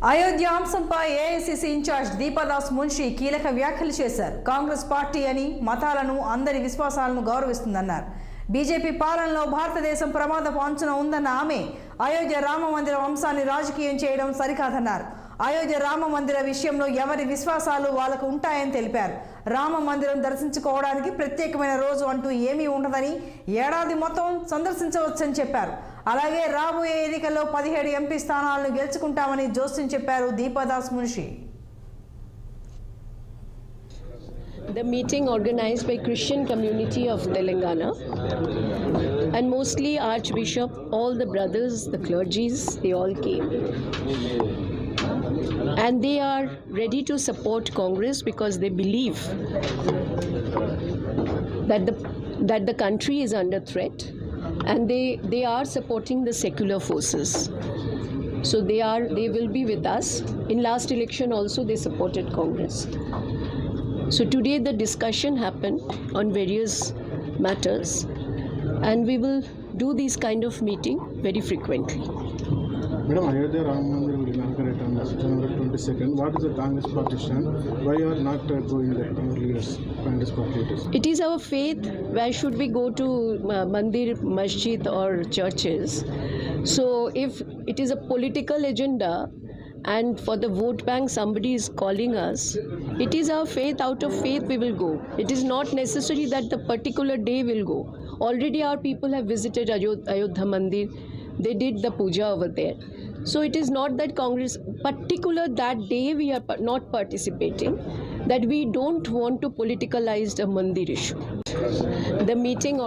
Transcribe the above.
అయోధ్య అంశంపై AICC incharge Deepa Das Munshi కీలక వ్యాఖ్యలు చేశారు. కాంగ్రెస్ పార్టీ అని మతాలను అందరి విశ్వాసాలను గౌరవిస్తుందన్నారు. బీజేపీ పాలనలో భారతదేశం ప్రమాదపు అంచున ఉందన్న ఆమె అయోధ్య రామ మందిరం అంశాన్ని రాజకీయం చేయడం సరికాదన్నారు. అయోధ్య రామ మందిర విషయంలో ఎవరి విశ్వాసాలు వాళ్ళకు ఉంటాయని తెలిపారు. రామ మందిరం దర్శించుకోవడానికి ప్రత్యేకమైన రోజు అంటూ ఏమీ ఉండదని, ఏడాది మొత్తం సందర్శించవచ్చని చెప్పారు. అలాగే రాబోయే ఎన్నికల్లో 17 ఎంపీ స్థానాలను గెలుచుకుంటామని జోస్యం చెప్పారు Deepa Das Munshi. The meeting organized by Christian community of Telangana and mostly Archbishop, all the brothers, the clergies, they all came. And they are ready to support Congress because they believe that the country is under threat, and they are supporting the secular forces. So they will be with us. In last election also they supported Congress. So today the discussion happened on various matters, and we will do this kind of meeting very frequently. Madam, Ayodhya Ram Mandir will inaugurate on January 22nd. What is the Congress party stand? Why are not going there, leaders, Congress party leaders? It is our faith. Why should we go to mandir, masjid or churches? So if it is a political agenda and for the vote bank somebody is calling us, it is our faith. Out of faith we will go. It is not necessary that the particular day will go. Already our people have visited Ayodhya Mandir. They did the puja over there. So it is not that Congress particular that day we are not participating, that we don't want to politicalize the Mandir issue. The meeting